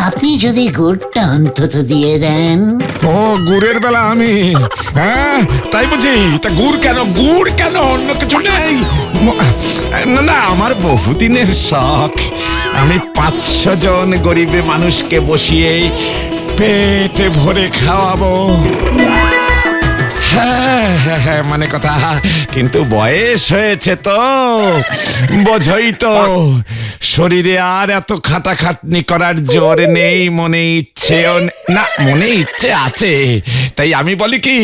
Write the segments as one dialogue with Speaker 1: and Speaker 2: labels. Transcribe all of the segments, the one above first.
Speaker 1: আপনি যদি গুড়টা অন্তত দিয়ে দেন।
Speaker 2: ও গুড়ের বেলা আমি, হ্যাঁ তাই বুঝি? তা গুড় কেন অন্য কিছু নেই? না না, আমার বহুদিনের শখ, আমি 500 জন গরিবে মানুষকে বসিয়ে পেটে ভরে খাওয়াবো। হ্যাঁ হ্যাঁ হ্যাঁ, মানে কথা, কিন্তু বয়স হয়েছে তো, বোঝই তো, শরীরে আর এত খাটাখাটনি করার জোর নেই, মনে ইচ্ছে আছে। তাই আমি বলি কি,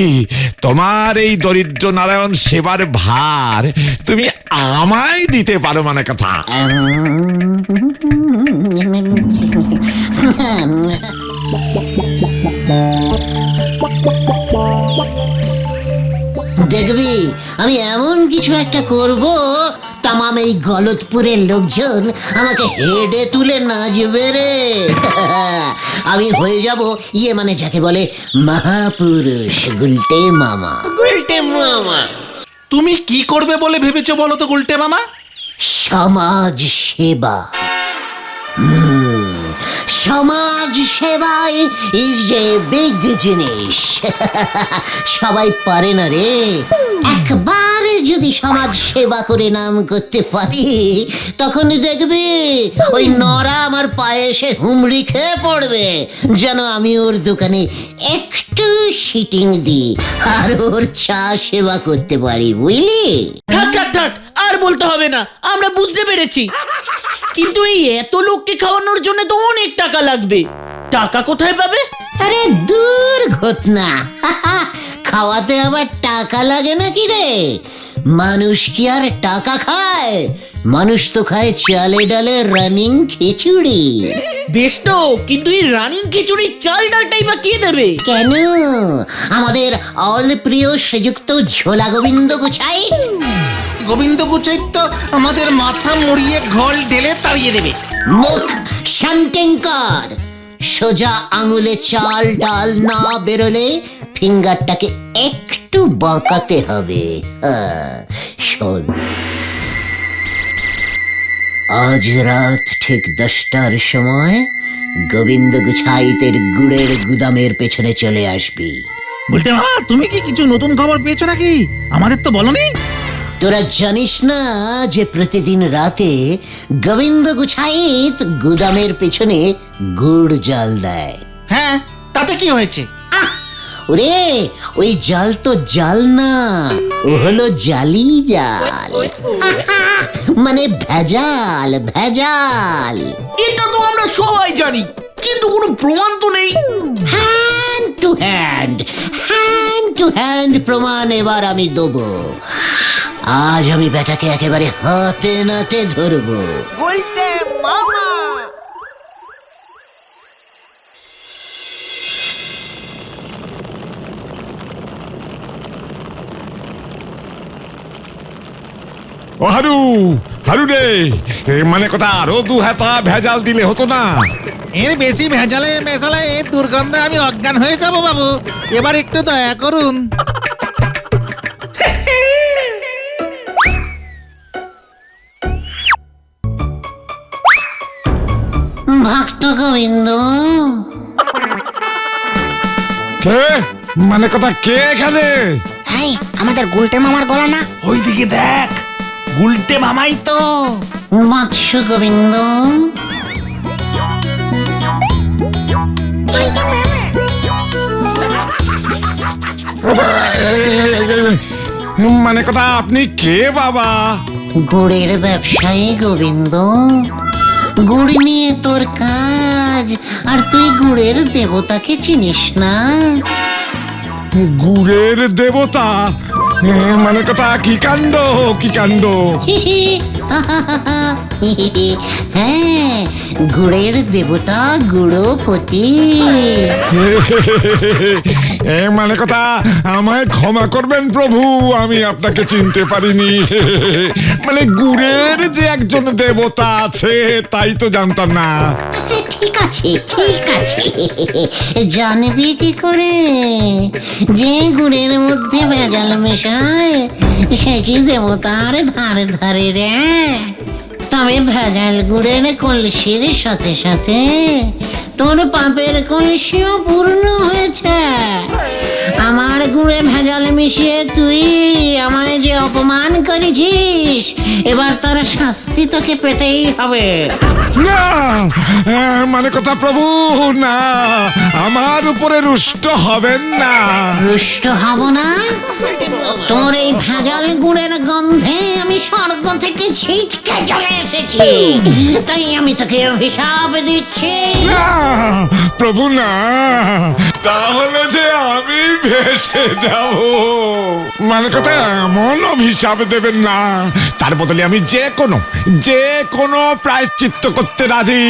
Speaker 2: তোমার এই দরিদ্র নারায়ণ সেবার ভার তুমি আমায় দিতে পারো, মানে কথা।
Speaker 1: দেখবি আমি এমন কিছু একটা করব, তামাম এই গলতপুরের লোকজন আমাকে হেডে তুলে নাচবে রে। আমি হয়ে যাব মানে যাকে বলে মহাপুরুষ, গুলটে মামা।
Speaker 3: গুলটে মামা, তুমি কি করবে বলে ভেবেছো বলো তো গুলটে মামা?
Speaker 1: সমাজ সেবা। সমাজ সেবাই ইজ এ বিগ জিনিস। সবাই পারে না রে। একবার যদি সমাজ সেবা করে নাম করতে পারি, তখন দেখবি ওই নরা আমার পায়ে এসে হুমড়ি খেয়ে পড়বে, যেন আমি ওর দোকানে একটু সিটিং দিই আর ওর চা সেবা করতে পারি, বুঝলি?
Speaker 4: থাক আর বলতে হবে না, আমরা বুঝতে পেরেছি। কিন্তু এই এত লোককে খাওয়ানোর জন্য তো অনেক টাকা লাগবে, টাকা কোথায় পাবে?
Speaker 1: আরে দূর ঘটনা, খাওয়াতে আবার টাকা লাগে নাকি রে? মানুষ কি আর টাকা খায়? মানুষ তো খায় চালে ডালে রানিং খিচুড়ি।
Speaker 4: বেশ তো, কিন্তু এই রানিং খিচুড়ির চাল ডালটাই বা কে দেবে?
Speaker 1: কেন? আমাদের অল প্রিয় শ্রীযুক্ত ঝোলা গোবিন্দ গুছাই।
Speaker 3: গোবিন্দ গুচাই তো আমাদের মাথা মুড়িয়ে ঘোল ঢেলে তাড়িয়ে দেবে।
Speaker 1: মুখ শান্তিঙ্কর। সোজা আঙুলে চাল ডাল না বেরোলে ফিঙ্গারটাকে একটু বাঁকাতে হবে। শোন, আজ রাত ঠিক 10টার সময় গোবিন্দ গুছাইতের গুড়ের গুদামের পেছনে চলে আসবি।
Speaker 5: বলতে মামা, তুমি কি কিছু নতুন খবর পেয়েছো নাকি? আমাদের তো বলনি।
Speaker 1: তোরা জানিস না যে প্রতিদিন রাতে গোবিন্দ গুছাইত গুদামের পেছনে গুড় জাল দেয়?
Speaker 3: হ্যাঁ, তাতে কি হয়েছে?
Speaker 1: ওরে, ওই জাল তো জাল না, ও হলো জালি জাল। মানে ভেজাল।
Speaker 4: এটা তো আমরা সবাই জানি, কিন্তু কোনো প্রমাণ তো নেই।
Speaker 1: হ্যান্ড টু হ্যান্ড প্রমাণ এবার আমি দেবো। আজ আমি বেটাকে একেবারে হাতে নাতে ধরবো।
Speaker 4: বলতে মামা,
Speaker 2: ও হারু রে, মানে কথা, আরো 2 হাতা ভেজাল দিলে হতো না?
Speaker 5: এর বেশি ভেজালে মেশালে এই দুর্গন্ধে আমি অজ্ঞান হয়ে যাব বাবু, এবার একটু দয়া করুন।
Speaker 1: ভক্ত গোবিন্দ,
Speaker 2: কে? মানে কথা, কে এখানে?
Speaker 6: এই আমাদের গুলটে মামার গলা না?
Speaker 3: ওইদিকে দেখ, গুলটে মামাই তো।
Speaker 1: মৎস্য গোবিন্দ,
Speaker 2: মানে কথা, আপনি কে বাবা?
Speaker 1: গুড়ের ব্যবসায়ী গোবিন্দ। গুড় নিয়ে তোর কাজ, আর তুই গুড়ের দেবতাকে চিনিস না?
Speaker 2: গুড়ের দেবতা? মানে কথা, কি কাণ্ড!
Speaker 1: হ্যাঁ, গুড়ের দেবতা গুড়পতি।
Speaker 2: মানে কথা, আমায় ক্ষমা করবেন প্রভু, আমি আপনাকে চিনতে পারিনি। মানে গুড়ের যে একজন দেবতা আছে তাই তো জানতাম না।
Speaker 1: ঠিক আছে, জানবি কি করে? যে গুড়ের মধ্যে ভেজাল মেশায় সে কি দেবতার ধারে ধারে রে? তবে ভেজাল গুড়ের কলসির সাথে সাথে তোর পাপের কলসিও পূর্ণ হয়েছে। আমার গুড়ে ভেজাল মিশিয়ে তুই আমায় যে অপমান করেছিস, এবার তার শাস্তি তোকে পেতেই হবে।
Speaker 2: না মানে কথা প্রভু, না, আমার উপরে রুষ্ট হবেন না।
Speaker 1: রুষ্ট হব না? তোর এই ভেজাল গুড়ের গন্ধে আমি স্বর্গ থেকে ছিটকে চলে এসেছি, তাই আমি তোকে অভিশাপ দিচ্ছি।
Speaker 2: না প্রভু, না, তাহলে যে আমি ভেসে যাব। মানে কথা এমন অভিশাপ দেবেন না, তার বদলে আমি যে কোনো প্রায়শ্চিত্ত করতে রাজি।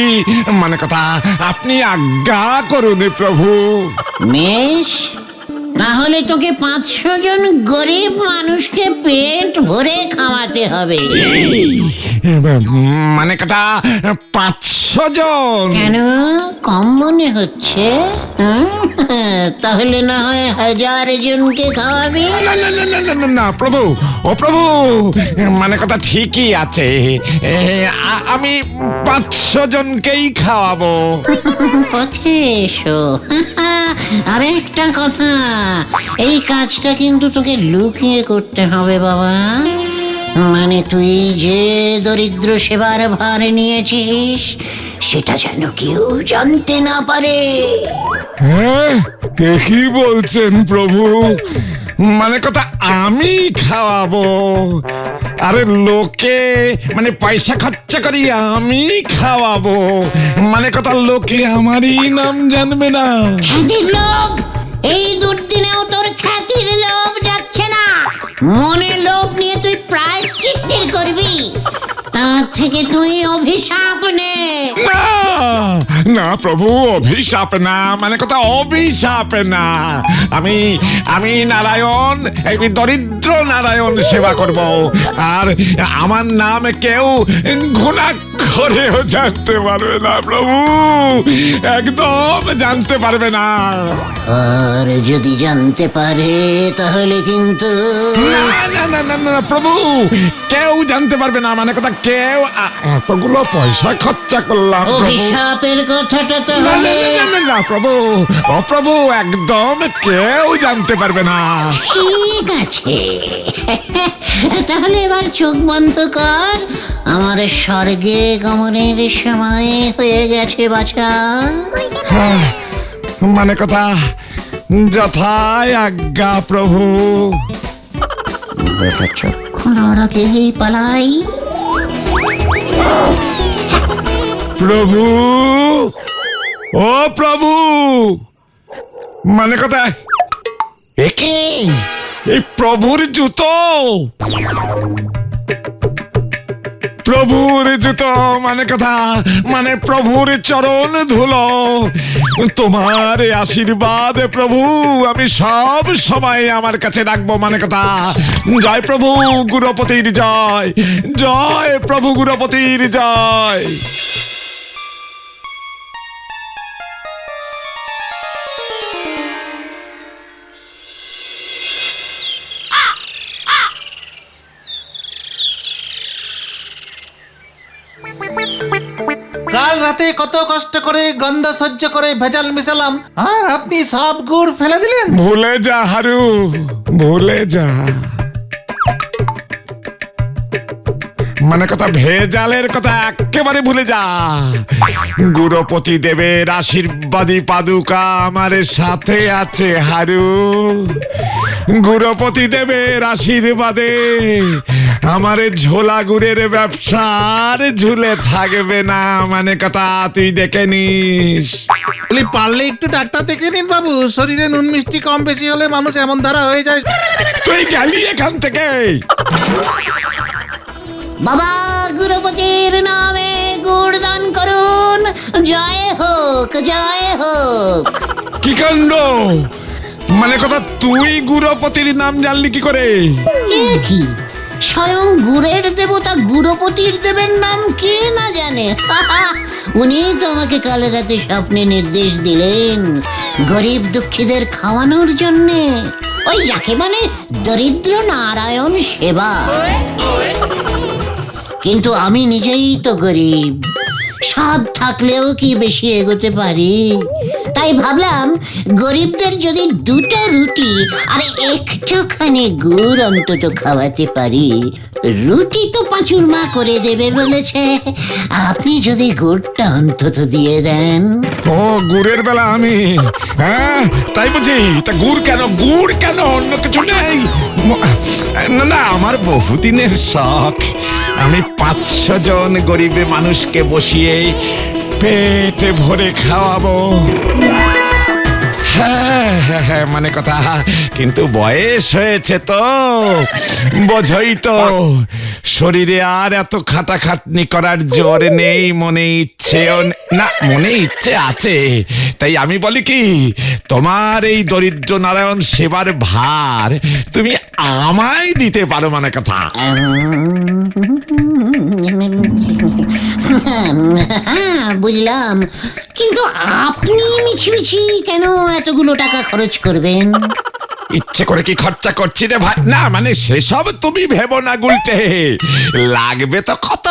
Speaker 2: মানে কথা আপনি আজ্ঞা করুন প্রভু।
Speaker 1: বেশ, তাহলে তোকে 500 জন গরিব মানুষকে পেট ভরে খাওয়াতে হবে।
Speaker 2: মানে কথা 500 জন?
Speaker 1: কেন, কম মনে হচ্ছে? তাহলে না হয় 1000 জনকে খাওয়াবি।
Speaker 2: না না না না না না না প্রভু, ও প্রভু, মানে কথা ঠিকই আছে, আমি 500 জনকেই খাওয়াবো।
Speaker 1: পথে এসো। আরেকটা কথা, এই কাজটা কিন্তু তোকে লুকিয়ে করতে হবে বাবা। মানে তুই যে দরিদ্র সেবার ভার নিয়েছিস, সেটা যেন কেউ জানতে না পারে।
Speaker 2: হ্যাঁ, কি বলছেন প্রভু? মানে কথা আমি খাওয়াবো? আরে লোকে মানে পয়সা খরচা করি আমি খাওয়াবো, মানে কথা লোকে আমারই নাম জানবে না।
Speaker 1: খ্যাতির লোভ, এই দুর্দিনেও তোর খ্যাতির লোভ যাচ্ছে না। মনে লোভ নিয়ে তুই প্রায়শ্চিত্তের করবি, তার থেকে তুই অভিশাপ নে।
Speaker 2: না না প্রভু, অভিশাপ না, মানে কথা অভিশাপ না। আমি নারায়ণ, এই দরিদ্র নারায়ণ সেবা করব, আর আমার নাম কেউ ঘুণাক্ষরেও জানতে পারবে না প্রভু, একদম জানতে পারবে না।
Speaker 1: আর যদি জানতে পারে তাহলে কিন্তু
Speaker 2: না না না না না প্রভু, কেউ জানতে পারবে না, মানে কথা কেউ। এতগুলো পয়সা খরচা করলাম প্রভু।
Speaker 1: অভিশাপের কথাটা
Speaker 2: না না
Speaker 1: তাহলে
Speaker 2: না না না প্রভু, ও প্রভু, একদম কেউ জানতে পারবে না।
Speaker 1: ঠিক আছে। তাহলে এবার চোখ বন্ধ কর, আমার স্বর্গে গমনের সময় হয়ে গেছে বাছা।
Speaker 2: মানে কথা যথায় আজ্ঞা প্রভু।
Speaker 1: চক্ষু নড়াকেই পালাই।
Speaker 2: প্রভু, ও প্রভু, মানে কথা একে এই প্রভুর জুতো, প্রভুর জুতো, মানে কথা মানে প্রভুর চরণ ধুলো। তোমার এই আশীর্বাদ প্রভু আমি সব সময় আমার কাছে রাখবো। মানে কথা জয় প্রভু গুরুপতির জয়, জয় প্রভু গুরুপতির জয়।
Speaker 3: কাল রাতে কত কষ্ট করে গন্ধ সহ্য করে ভেজাল মিশালাম, আর আপনি সব গুড় ফেলে দিলেন।
Speaker 2: ভুলে যা হারু, ভুলে যা। মানে কথা ভেজালের কথা একেবারে ভুলে যা। গুরুপতি দেবের আশীর্বাদী পাদুকা আমার সাথে আছে হারু। গুরুপতি দেবের আশীর্বাদে আমার ঝোলা গুড়ের ব্যবসার ঝুলে থাকবে না। মানে কথা তুই দেখে নিস।
Speaker 5: বলি পারলে একটু ডাক্তার দেখে নিন বাবু, শরীরে নুন মিষ্টি কম বেশি হলে মানুষ এমন ধারা হয়ে যায়।
Speaker 2: তুই গেলি এখান থেকে।
Speaker 1: বাবা গুরুপতির নামে গুড় দান করুন, জয় হোক, জয় হোক।
Speaker 2: কি কাণ্ড! মানে কথা তুই গুরুপতির নাম জানলি কি করে?
Speaker 1: এ কি, স্বয়ং গুড়ের দেবতা গুরুপতির দেবের নাম কে না জানে? উনি তো আমাকে কাল রাতে স্বপ্নে নির্দেশ দিলেন গরিব দুঃখীদের খাওয়ানোর জন্যে, ওই যাকে বলে দরিদ্র নারায়ণ সেবা। কিন্তু আমি নিজেই তো গরিব, স্বাদ থাকলেও কি বেশি এগোতে পারি? তাই ভাবলাম গরিবদের যদি 2টা রুটি আর একটুখানি গুড় অন্তত খাওয়াতে পারি। রুটি তো পাঁচুর মা করে দেবে বলেছে, আপনি যদি গুড়টা অন্তত দিয়ে দেন।
Speaker 2: ও গুড়ের বেলা আমি, হ্যাঁ তাই বুঝি? তা গুড় কেন অন্য কিছু নেই? না আমার বহুদিনের শখ, আমি 500 জন গরিব মানুষকে বসিয়ে পেটে ভরে খাওয়াবো। হ্যাঁ মানে কথা, কিন্তু বয়স হয়েছে তো, বোঝই তো, শরীরে আর এত খাটাখাটনি করার জোর নেই, মনে ইচ্ছে আছে। তাই আমি বলি কি, তোমার এই দরিদ্র নারায়ণ সেবার ভার তুমি আমায় দিতে পারো, মানে কথা।
Speaker 1: হ্যাঁ বুঝলাম, কিন্তু আপনি মিছি কেন এতগুলো টাকা খরচ করবেন?
Speaker 2: ইচ্ছে করে কি খরচা করছি রে ভাই? না মানে সেসব তুমি ভেবো না গুলটে, লাগবে তো কত,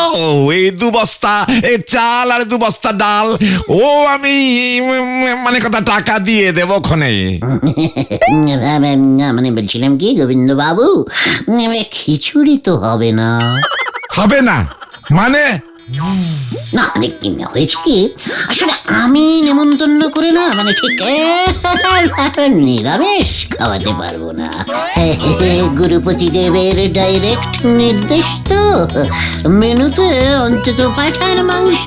Speaker 2: এই 2 বস্তা এই চাল আর 2 বস্তা ডাল, ও আমি মানে কথা টাকা দিয়ে দেবো ক্ষণে।
Speaker 1: মানে বলছিলাম কি গোবিন্দ বাবু, খিচুড়ি তো হবে না?
Speaker 2: হবে না মানে?
Speaker 1: না মানে কি হয়েছে কি, আসলে আমি নেমন্তন্ন করে না, মানে ঠিক নিরামিষ খাওয়াতে পারবো না। গুরুপতি দেবের ডাইরেক্ট নির্দেশ তো, মেনুতে অন্তত পাঁঠার মাংস।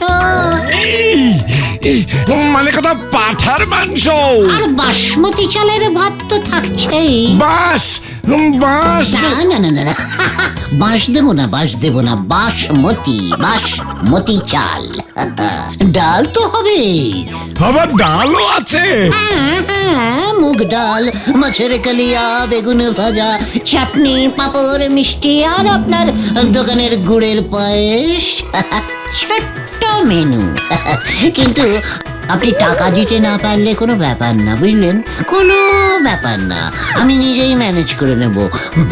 Speaker 2: মানে কথা পাঁঠার মাংস
Speaker 1: আর বাসমতি চালের ভাত তো থাকছেই।
Speaker 2: বাস
Speaker 1: না বাঁশ দেবো না, বাসমতি চাল। ডাল তো হবে,
Speaker 2: আবার ডালও আছে।
Speaker 1: হ্যাঁ মুগ ডাল, মাছের কালিয়া, বেগুন ভাজা, চাটনি, পাঁপড়, মিষ্টি আর আপনার দোকানের গুড়ের পায়েস। ছোট্ট মেনু, কিন্তু আপনি টাকা দিতে না পারলে কোনো ব্যাপার না, বুঝলেন? কোনো ব্যাপার না, আমি নিজেই ম্যানেজ করে নেব।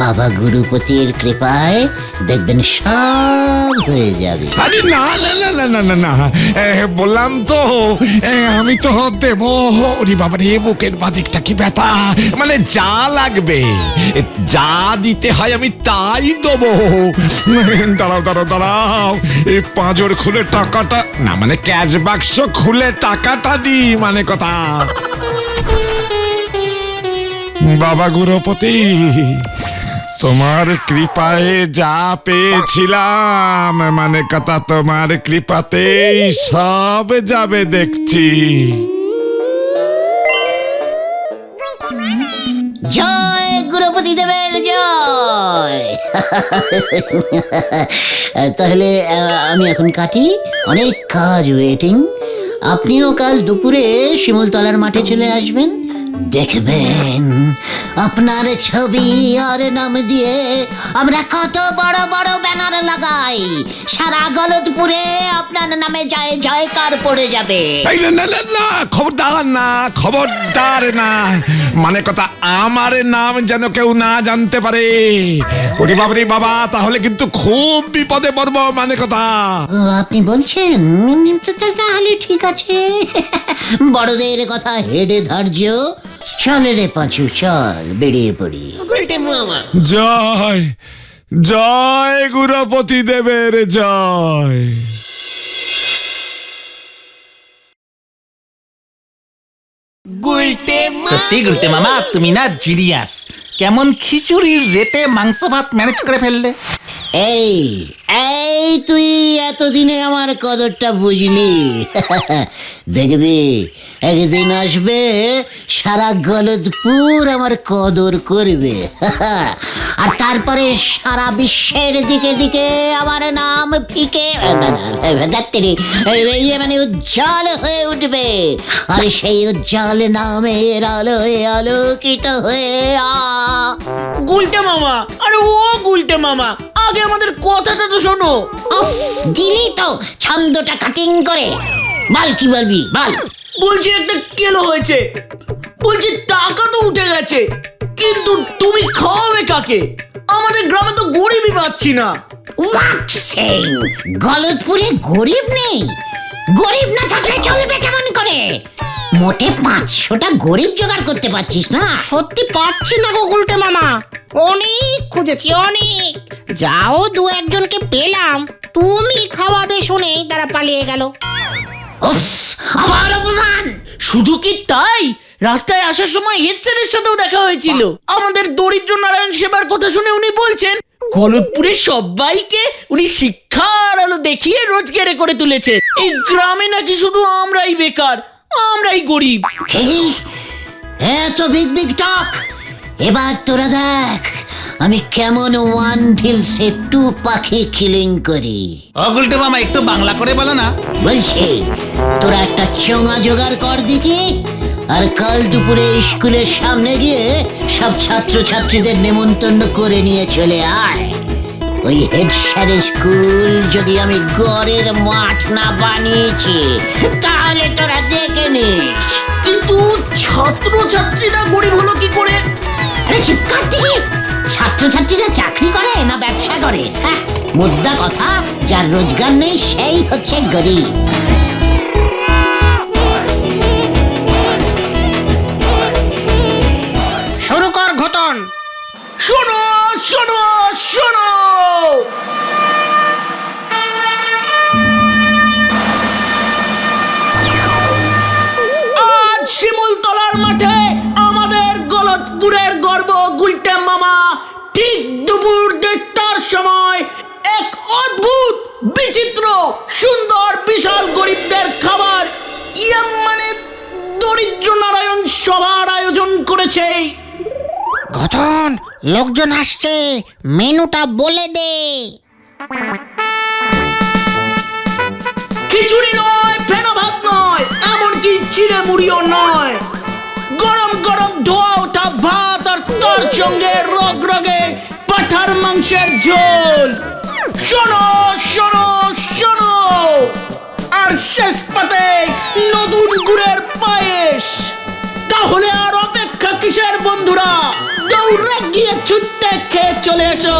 Speaker 1: বাবা গুরুপতির কৃপায় দেখবেন সব হয়ে যাবে।
Speaker 2: আরে না, বললাম তো আমি তো দেব। ওরে বাবা রে, বুকের বাদিকটা কি ব্যথা, মানে যা লাগবে যা দিতে হয় আমি তাই দেবো। দাঁড়াও, এই পাঁজর খুলে টাকাটা, না মানে ক্যাশ বাক্স খুলে টাকাটা দি, মানে কথা। বাবা গুরুপতি, তোমার কৃপায় যা পেয়েছিলাম, মানে কথা তোমার কৃপাতেই সব যাবে দেখছি।
Speaker 1: জয় গুরুপতি দেবের জয়। তাহলে আমি এখন কাটি, অনেক কাজ ওয়েটিং। আপনিও কাল দুপুরে শিমুলতলার মাঠে চলে আসবেন, দেখবেন আপনার ছবি আর নাম দিয়ে আমরা কত বড় বড় ব্যানার লাগাই, সারা গলতপুরে আপনার নামে জয় জয়কার পড়ে যাবে।
Speaker 2: না, খবরদার না, মানে কথা আমার নাম যেন কেউ না জানতে পারে। ওরে বাবা রে বাবা, তাহলে কিন্তু খুব বিপদে পড়বো, মানে কথা।
Speaker 1: আপনি বলছেন? তাহলে ঠিক আছে, বড়দের কথা হেডে ধার্য। চলে রে পাঁচু, চল বেরিয়ে পড়ি।
Speaker 2: জয় গুরুপতি দেবের জয়।
Speaker 5: সত্যি গুলটে মামা, তুমি না জিনিয়াস। কেমন খিচুড়ির রেটে মাংস ভাত ম্যানেজ করে ফেললে।
Speaker 1: এই তুই এতদিনে আমার কদরটা বুঝলি? দেখবি একদিন আসবে সারা গলদপুর আমার কদর করবে, আর তারপরে সারা বিশ্বের দিকে দিকে আমার নাম ফিকে মানে উজ্জ্বল হয়ে উঠবে, আর সেই উজ্জ্বল নামের আলোয় আলোকিত হয়ে
Speaker 4: গুলটে মামা, আরে ও গুলটে মামা, আগে আমাদের কথাটা তো শোনো।
Speaker 1: দিলি তো ছন্দটা কাটিং করে, বল কি বলবি বল।
Speaker 4: বলছি একটা কেলো হয়েছে, বলছি টাকা তো উঠে গেছে, কিন্তু তুমি খাওয়াবে কাকে? আমাদের গ্রামে তো গরিবই পাচ্ছি না।
Speaker 1: What saying? গলতপুরে গরিব নেই? গরিব না থাকলে চলবে কেমন করে? মোটে 500টা গরিব জোগাড় করতে পারছিস না?
Speaker 6: সত্যি পাচ্ছি না গো গুলটে মামা, অনেক খুঁজেছি অনেক। যাও দু একজনকে পেলাম, তুমি খাওয়াবে শুনেই তারা পালিয়ে গেল।
Speaker 1: উফ, আবার অপমান!
Speaker 4: শুধু কি তাই, রাস্তায় আসার সময় হেড স্যারের সাথেও দেখা হয়েছিল। আমাদের দরিদ্র নারায়ণ সেবার কথা শুনে উনি বলছেন গলতপুরের সবাইকে উনি শিক্ষার আলো দেখিয়ে রোজগারে করে তুলেছে। এই গ্রামে নাকি শুধু আমরাই বেকার, আমরাই গরিব।
Speaker 1: কি? এত বিগ বিগ টক! এবার তোরা দেখ আমি কেমন 1 ঢিলসে 2 পাখি কিলিং করি।
Speaker 3: ও গুলটে মামা একটু বাংলা করে বলো না।
Speaker 1: বলছি তোরা একটা চোঙা জোগাড় কর দিকে, আর কাল দুপুরে স্কুলের সামনে গিয়ে সব ছাত্রছাত্রীদের নেমন্তন্ন করে নিয়ে চলে আয়। ওই হেড স্যারের স্কুল যদি আমি গড়ের মাঠ না বানিয়েছি তাহলে তোরা দেখে নিস।
Speaker 4: কিন্তু ছাত্রছাত্রীরা গরিব হলো কি করে?
Speaker 1: আরে চুপ কর দিকে। ছাত্রছাত্রীরা চাকরি করে না ব্যবসা করে? হ্যাঁ, মুদ্রা কথা, যার রোজগার নেই সেই হচ্ছে গরিব।
Speaker 6: শুরু কর ঘটন।
Speaker 4: শোনো শোনো শোনো, আজ শিমুলতলার মাঠে আমাদের গলতপুরের গর্ব গুলটে মামা ঠিক দুপুর 1:30টার সময় এক অদ্ভুত বিচিত্র সুন্দর বিশাল গরিবদের খাবার মানে দরিদ্র নারায়ণ সভার আয়োজন করেছে।
Speaker 6: ঘটন, লোকজন আসছে, মেনুটা বলে দে।
Speaker 4: খিচুড়ি নয়, ফেনা ভাত নয়, এমনকি চিড়ে মুড়িও নয়, গরম গরম ধোয়া ওঠা ভাত আর তার সঙ্গে রগরগে পাঠার মাংসের ঝোল। শোনো শোনো শোনো, আর শেষ পাতে নতুন গুড়ের পায়েস। তাহলে আর অপেক্ষা কিসের বন্ধুরা, দৌড়ে গিয়ে ছুটতে খেয়ে চলে এসো।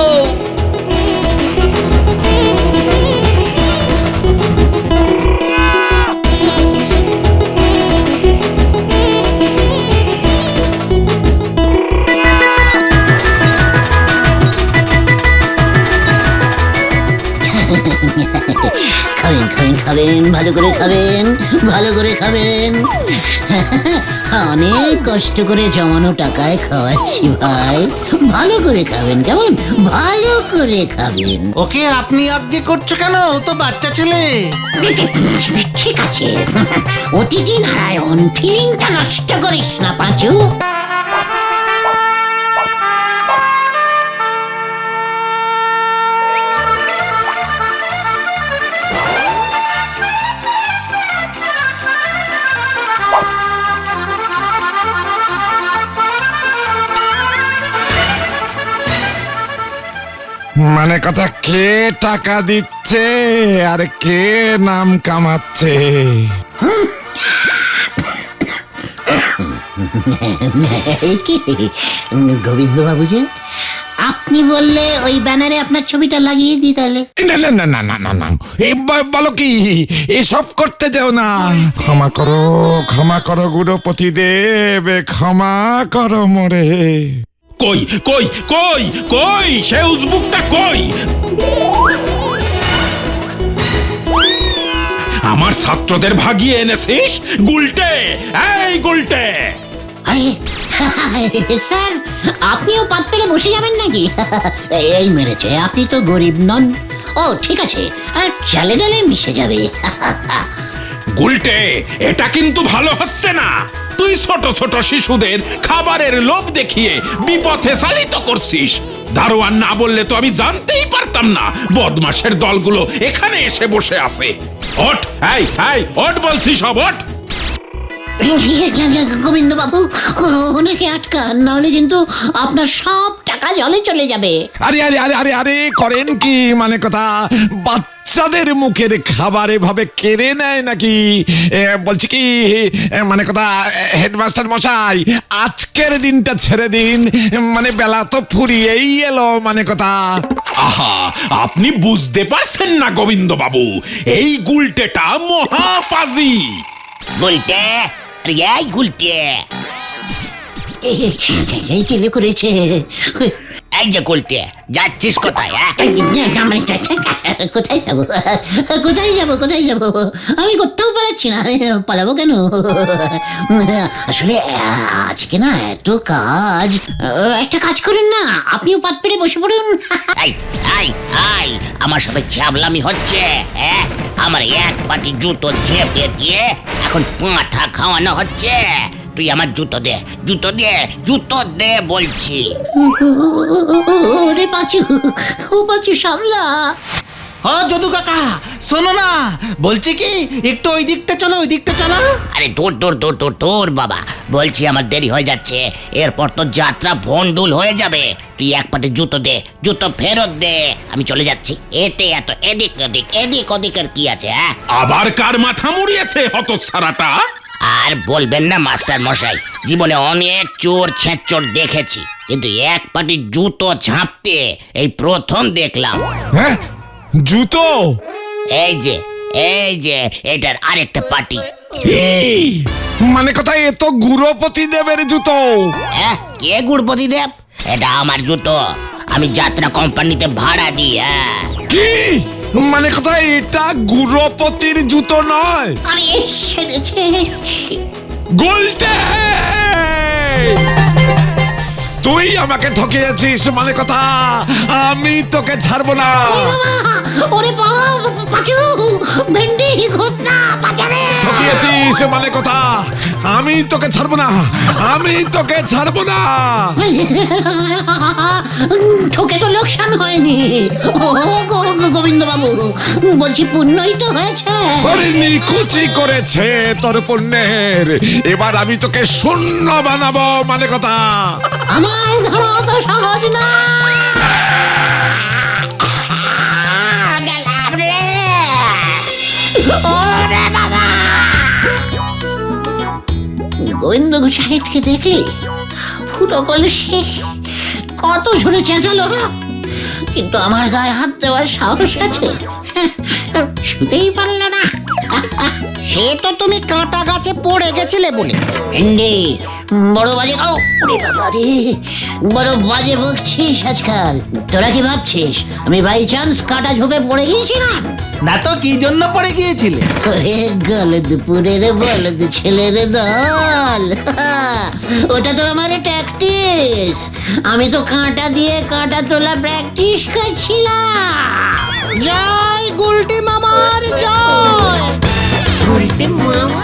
Speaker 1: খাবেন খাবেন খাবেন, ভালো করে খাবেন, ভালো করে খাবেন। অনেক কষ্ট করে জমানো টাকায় খাওয়াচ্ছি ভাই, ভালো করে খাবেন, কেমন? ভালো করে খাবেন।
Speaker 3: ওকে আপনি আজ্ঞে করছো কেন? ও তো বাচ্চা ছেলে।
Speaker 1: ঠিক আছে, অতিথি নারায়ণ, ফিলিংটা নষ্ট করিস না পাঁচু।
Speaker 2: মানে কথা, কে টাকা দিচ্ছে আর কে নাম কামাচ্ছে?
Speaker 1: গোবিন্দ বাবু যে, আপনি বললে ওই ব্যানারে আপনার ছবিটা লাগিয়ে দিই তাহলে।
Speaker 2: না না না না না না না, বলো কি, এসব করতে যাও না। ক্ষমা করো গুরুপতি দেব, ক্ষমা করো মোরে।
Speaker 7: কই কই কই কই সে উজবুকটা কই? আমার ছাত্রদের ভাগিয়ে এনেছিস গুলটে, এই গুলটে।
Speaker 1: আরে স্যার, আপনিও পাত পেরে বসে যাবেন নাকি? এই মেরেছে, আপনি তো গরিব নন। ও ঠিক আছে, আর চালে ডালে মিশে যাবে।
Speaker 7: গুলটে, এটা কিন্তু ভালো হচ্ছে না। তুই ছোট ছোট শিশুদের খাবারের লোভ দেখিয়ে বিপথে চালিত করছিস। দারোয়ান না বললে তো আমি জানতেই পারতাম না বদমাশের দলগুলো এখানে এসে বসে আছে। ওঠ, এই এই ওঠ বলছি, সব ওঠ।
Speaker 1: গোবিন্দ বাবু, ওনাকে আটকান, নাহলে কিন্তু আপনার সব টাকা জলে চলে যাবে।
Speaker 2: আরে আরে আরে আরে আরে করেন কি? মানে কথা, বাচ্চাদের মুখের খাবার এভাবে কেড়ে নেয় নাকি? বলছি কি, মানে কথা হেডমাস্টার মশাই, আজকের দিনটা ছেড়ে দিন, মানে বেলা তো ফুরিয়েই এলো, মানে কথা।
Speaker 7: আহা, আপনি বুঝতে পারছেন না গোবিন্দ বাবু, এই গুলটেটা মহাপাজি।
Speaker 8: গুলটে, আরে এই গুলটে,
Speaker 1: এই কেলে করেছে?
Speaker 8: এই যে গুলটে, যাচ্ছিস কোথায়?
Speaker 1: কোথায় যাবো, কোথায় যাবো, কোথায় যাবো? আমি কোথাও পালাচ্ছি না, পালাবো কেন? আসলে আজকে না এত কাজ, একটা কাজ করুন না, আপনিও পাত পেরে বসে পড়ুন।
Speaker 8: এই এই এই, আমার সাথে ছ্যাবলামি হচ্ছে, হ্যাঁ? আমার এক পাটি জুতো ঝেপে দিয়ে এখন পাঁঠা খাওয়ানো হচ্ছে। তুই আমার জুতো দে, জুতো দে, জুতো দে বলছি।
Speaker 1: ওরে পাঁচু, ও পাঁচু সামলা।
Speaker 3: যদু কাকা শোনো না, বলছি কি একটু ওই দিকটা চলো, ওই দিকটা চলো।
Speaker 8: আরে দূর দূর দূর দূর দূর বাবা, বলছি আমার দেরি হয়ে যাচ্ছে, এরপর তো যাত্রা ভন্ডুল হয়ে যাবে। তুই এক পাটে জুতো দে, জুতো ফেরত দে, আমি চলে যাচ্ছি। এতে এত এদিক ওদিক, এদিক ওদিকের কি আছে? হ্যাঁ,
Speaker 7: আবার কার মাথা মুড়িয়েছে হতচ্ছাড়াটা?
Speaker 8: আর বলবেন না মাস্টার মশাই, জীবনে অনেক চোর ছেঁচোর দেখেছি, কিন্তু এক পাটি জুতো ঝাঁপতে এই প্রথম দেখলাম।
Speaker 2: হ্যাঁ, জুতো?
Speaker 8: এই যে এটার আরেকটা পাটি।
Speaker 2: এই, মানে কথা এ তো গুরুপতি দেবের জুতো।
Speaker 8: হ্যাঁ, কে গুড়পতি দেব? এটা আমার জুতো, আমি যাত্রা কোম্পানিতে ভাড়া দিই। হ্যাঁ,
Speaker 2: কি মানে কথা, এটা গুরুপতির জুতো নয়?
Speaker 1: আরে সেরেছে,
Speaker 2: গুলটে, তুই আমাকে ঠকিয়েছিস, মানে কথা আমি তোকে ছাড়বো না।
Speaker 1: ওরে পাঁচু, ভেন্ডি ঘটনা বাজারে
Speaker 2: ঠকিয়েছিস, মানে কথা আমি তোকে ছাড়বো না, আমি তোকে ছাড়বো না।
Speaker 1: ঠকে তো লোকসান হয়নি। ও গোবিন্দ বাবু, বলছি পুণ্যই তো হয়েছে।
Speaker 2: ওরে নিকুচি করেছে তোর পুণ্যের, এবার আমি তোকে শূন্য বানাবো, মানে কথা।
Speaker 1: আমার ধরা তো সহজ না। গেলাম রে, ওরে বাবা। গোবিন্দ সাহেবকে দেখলি ফুটো কলসে কত ঝরে চেঁচালো, কিন্তু আমার গায়ে হাত দেওয়ার সাহস আছে? শুতেই পারলো না।
Speaker 6: সে তো তুমি কাঁটা গাছে পড়ে গেছিলে বলে।
Speaker 1: ভেন্ডি বড় বাজে, ও ওরে বাবা রে, বড় বাজে বকছিস আজকাল। তোরা কি ভাবছিস আমি বাই চান্স কাটা ঝোপে পড়ে গিয়েছিলাম?
Speaker 3: না তো কি জন্য পড়ে গিয়েছিলে?
Speaker 1: ওরে গলদপুরের বলদ ছেলের দল, ওটা তো আমার ট্যাকটিস। আমি তো কাঁটা দিয়ে কাঁটা তোলা প্র্যাকটিস করছিলাম।
Speaker 6: জয় গুলটি মামার জয়।
Speaker 1: গুলটে মামা